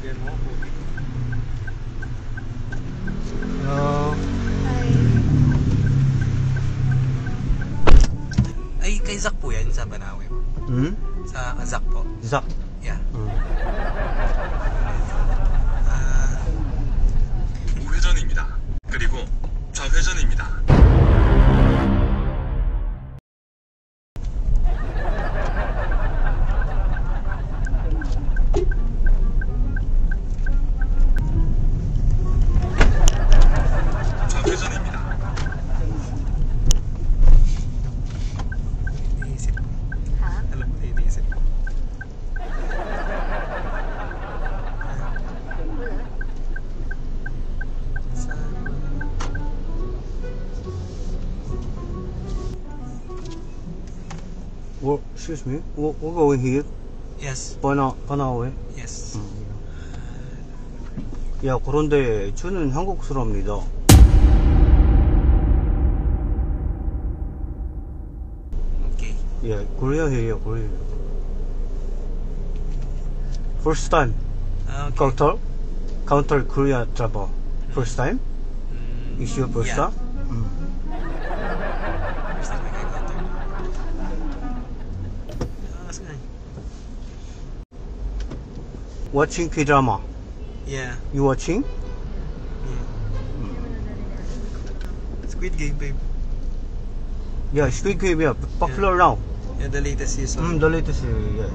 Lagyan mo po. Hello. Ay, kay Zach po yan sa Banawe. Hmm? Sa Zach po. Zach. Yeah. 우회전입니다. 그리고 좌회전입니다. 좌회전입니다. Iniisip ko. Ha? Alam ko, iniisip ko. Wala. Sa... Excuse me. We're going here. Yes. Banawe. Yes. 야, 그런데 저는 한국 사람입니다. Okay. Yeah, Korea here, Korea. First time Okay. counter Korea travel. First time? Is your first Yeah. time? First time I got there. Saan? Watching K-drama. Yeah. You watching? Yeah. Squid Game, babe. Yeah, Squid Game, yeah, popular now. Yeah, the latest season. The latest, yeah.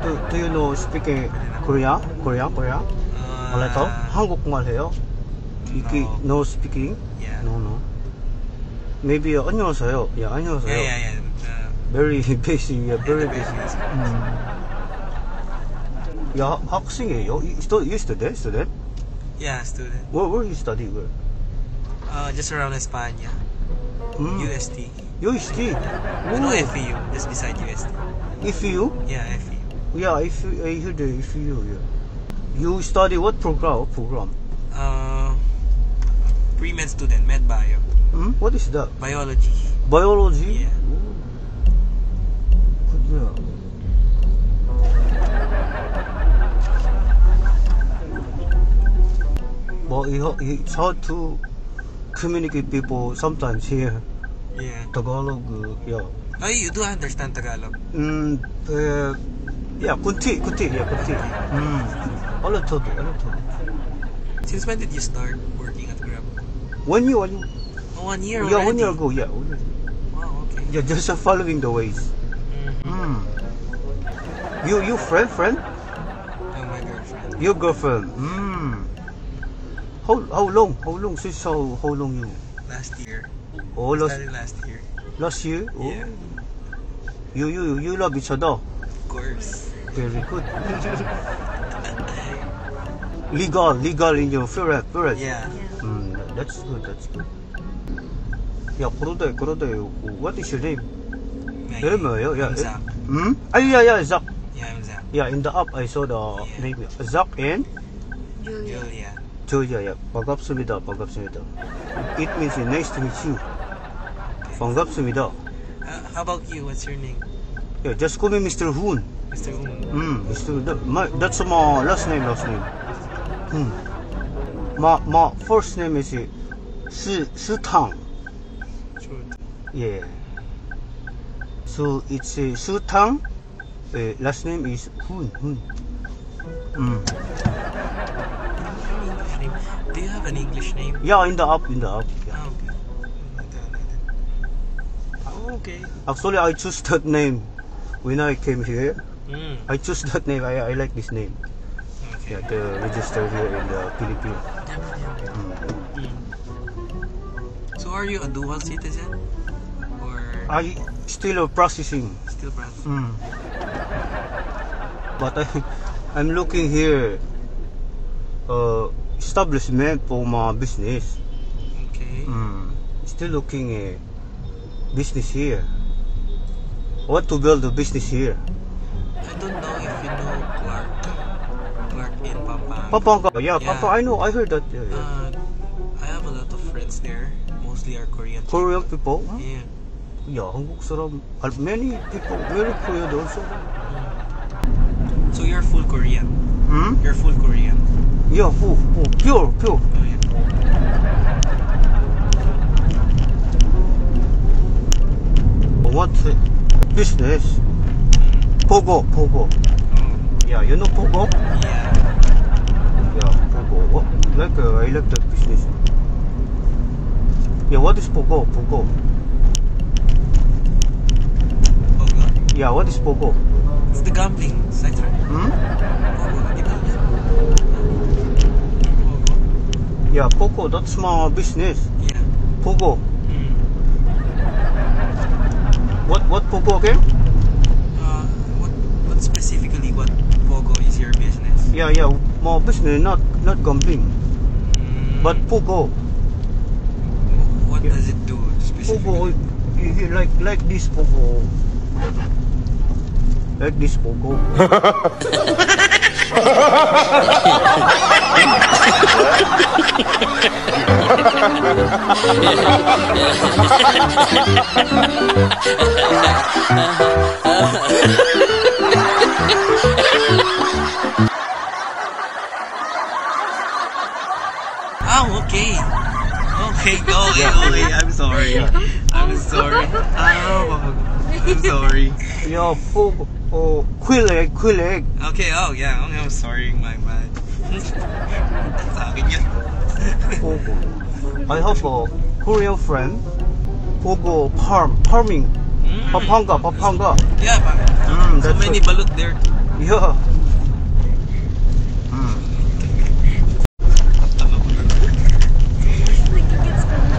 Do you know speaking Korea? Korea? A little? 한국말 해요? No speaking? Yeah. No. Maybe 안녕하세요. Yeah, 안녕하세요. Yeah. Very basic, yeah, very the basic. basic. 야, 학생이에요? You student? Yeah, student. Where you study? Where? Just around España. UST. UST? No, FEU. Just beside UST. FEU? Yeah, FEU. Yeah, I heard the FEU, yeah. You study what program? Pre-med student, med bio. What is that? Biology. Biology? Yeah. Good, yeah. But it's hard to communicate people sometimes here. Yeah. Tagalog, yeah. Oh, you do understand Tagalog? Yeah, kunti. A little. Since when did you start working at Grab? 1 year. Oh, 1 year Yeah, already? 1 year ago, yeah. 1 year. Wow, okay. Yeah, just following the ways. You friend? Oh, my girlfriend. Your girlfriend? How long? Since how long you? Last year. Oh, Started last year. last year? Oh. Yeah. You love each other? Of course. Very good. legal in your parents? Yeah. That's good. Yeah, 그런데 what is your name? My 이름이 name. 뭐예요? Yeah. I'm Zach. Yeah, Zach. Yeah, I'm Zach. Yeah, in the app I saw the name. Zach and Julia. Julia. yeah. 반갑습니다. It means nice to meet you. 반갑습니다. How about you? What's your name? Yeah, just call me Mr. Hoon. Mr. Um. That's my last name. My first name is Su-Tang. Truth. Yeah. So it's Su-Tang. Last name is Hoon. English name. Do you have an English name? Yeah, in the app. Yeah. Oh, okay. Oh, okay. Actually, I choose that name when I came here. I choose that name. I like this name. Okay. Yeah, to register here in the Philippines. So are you a dual citizen? Or I still processing. still practicing? But I'm looking here establishment for my business. Okay. Still looking business here. I want to build a business here. I don't know if you know Clark in Pampanga. Pampanga, yeah, Yeah. Pampanga. I know. I heard that. Yeah. I have a lot of friends there. Mostly are Korean. Korean people. Yeah. Yeah, 한국 사람. Many people, very Korean also. So you're full Korean. Hmm? You're full Korean. Yeah, full, pure. Oh, yeah. What business? Pogo. Oh, Yeah, you know Pogo? yeah. Yeah, Pogo. What? I like that business. Yeah, what is Pogo? Pogo? Yeah, what is Pogo? It's the gambling sector. Hmm? Pogo, di ba? Pogo? Yeah, Pogo, that's my business. Yeah. Pogo. Mm. What Pogo again? What specifically what Pogo is your business? Yeah, my business not gambling, Mm. but Pogo. What Yeah. does it do specifically? Pogo, like this Pogo. Like this Pogo. Oh, okay. Okay. I'm sorry. I'm sorry. I'm sorry. Yeah, Pogo. Oh, quilig. Okay, okay, I'm sorry, my bad. Sa akin yun. Pogo. I have a Korean friend. Pogo farming. Papanga. Yeah, bakit? So That's many what- balut there. Yeah. Nagigits ko na.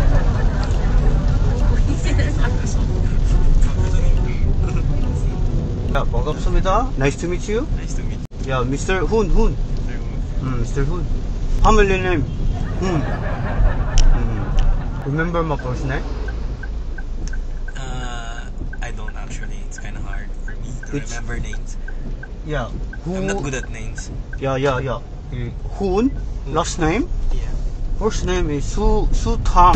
Yeah, 반갑습니다. Nice to meet you. Nice to meet you. Yeah, Mr. Hun. Mr. Hun. Family name. Hun. Remember my first name? I don't actually. It's kind of hard for me to It's- remember names. Yeah. I'm not good at names. Yeah. Hun. Last name? Yeah. First name is Su Tang.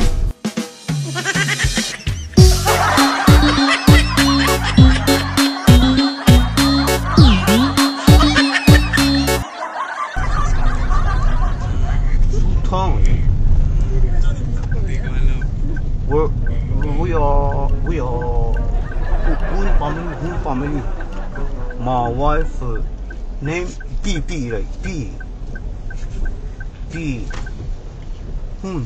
Su Tang. Hindi ko alam. We are Hun family. My wife name B like B. Hun.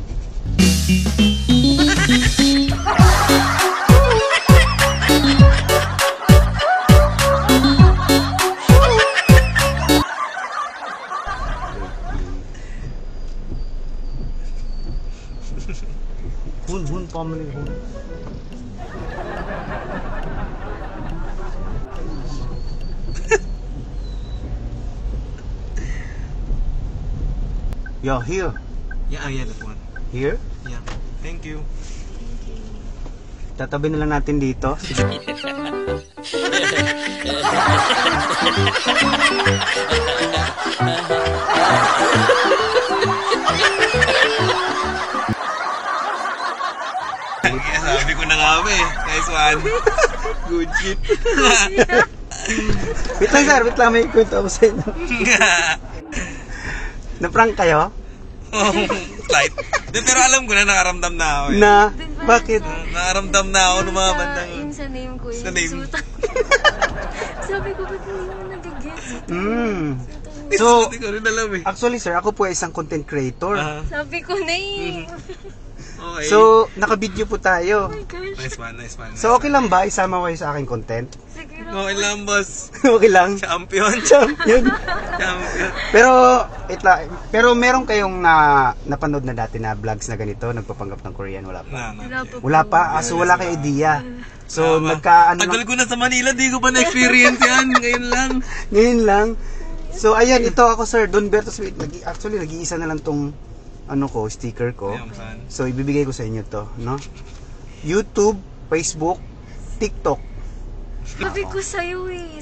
Hun family. Hun. Yeah, here. Yeah, yeah, that one. Here. Yeah. Thank you. Tatabi na lang natin dito. Kaya sabi ko na nga ba eh. Nice one. Good shit. Wait lang, may kwento ako sa inyo. Na-prank kayo? Slight. Pero alam ko na nakaramdam na ako eh. Na? Bakit? Nakaramdam na ako ng mga bandang. Yung sa name ko, Sa yung name. Suta. Sabi ko, ba't hindi mo nagigets? So, Hindi ko rin alam eh. actually sir, ako po ay isang content creator. Sabi ko na eh. Okay. So, naka-video po tayo. Oh my gosh. nice one. So, okay lang ba? Isama ko kayo sa aking content? Sige Okay lang, boss. Okay lang? Champion. Champion. Champion. Pero meron kayong napanood na dati na vlogs na ganito, nagpapanggap ng Korean, wala pa? Wala pa? So, wala kayo idea. So, Tagal ko na sa Manila, di ko pa na-experience yan. Ngayon lang. So, ayan, ito ako sir, Don Berto Sweet. Actually, nag-iisa na lang tong sticker ko. Ayan, saan? So, ibibigay ko sa inyo to, no? YouTube, Facebook, TikTok. Sabi ko sa'yo eh.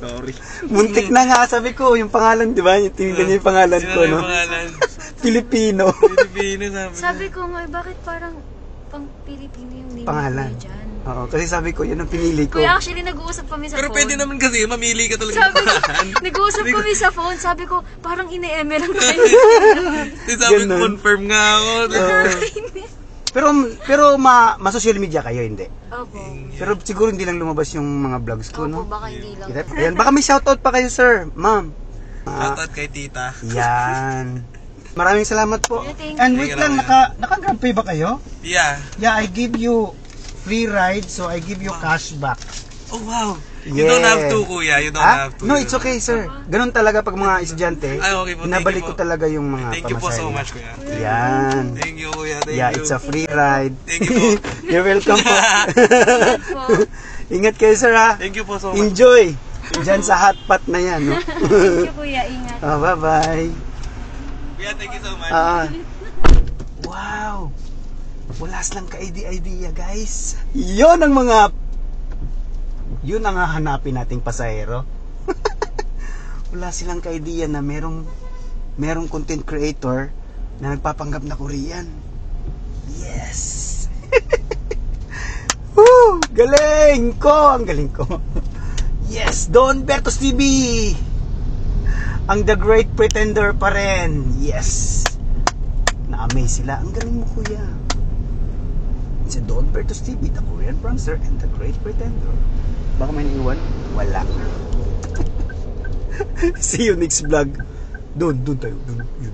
Sorry. Muntik na nga, sabi ko, yung pangalan, di ba? Tinignan niyo yung pangalan ko, Sino no? yung pangalan? Filipino. Pilipino, sabi Sabi ko nga, bakit parang pang Pilipino yung name Pangalan. niya dyan? Oo, kasi sabi ko, yun ang pinili ko. Kuya, actually, nag-uusap kami sa Pero phone. pwede naman kasi, mamili ka talaga. Sabi ko, nag-uusap kami sa phone. Sabi ko, parang ine-eme lang tayo. Sabi ko, Ganun. confirm nga ako. Pero ma-social media kayo, hindi. Opo. Pero siguro hindi lang lumabas yung mga vlogs ko, Opo, no? baka hindi lang. Ayan, baka may shoutout pa kayo, sir. Ma'am. Shoutout kay tita. Yan. Maraming salamat po. Yeah, thank you. And wait lang, naka-grab pay ba kayo? Yeah. Yeah, I give you free ride, so I give you cash back. Oh, wow. You don't have to, kuya. You don't have to. No, it's okay, sir. Ganun talaga pag mga estudyante, Ay, okay po. binabalik Thank you ko po. talaga yung mga Thank you po so pamasahe. much, kuya. Yan. Thank you, kuya. Thank Yeah, you. it's a free ride. Thank you po. You're welcome po. Po. Ingat kayo, sir, ha? Thank you po so much. Enjoy. Diyan sa hot pot na yan, no? Thank you, kuya. Ingat. Bye-bye. Kuya, thank you so much. Wow. Wala silang ka-idea, guys. Yun ang hahanapin nating pasahero. Wala silang ka-idea na merong content creator na nagpapanggap na Korean. Yes. Woo! Galing ko! Ang galing ko. Yes, Don Bertos TV. Ang The Great Pretender pa rin. Yes. Na-amaze sila. Ang galing mo, kuya. Si Don Bertos TV, The Korean Prankster and The Great Pretender. Baka may naiwan? Wala. See you next vlog. Doon tayo. Doon. Yun.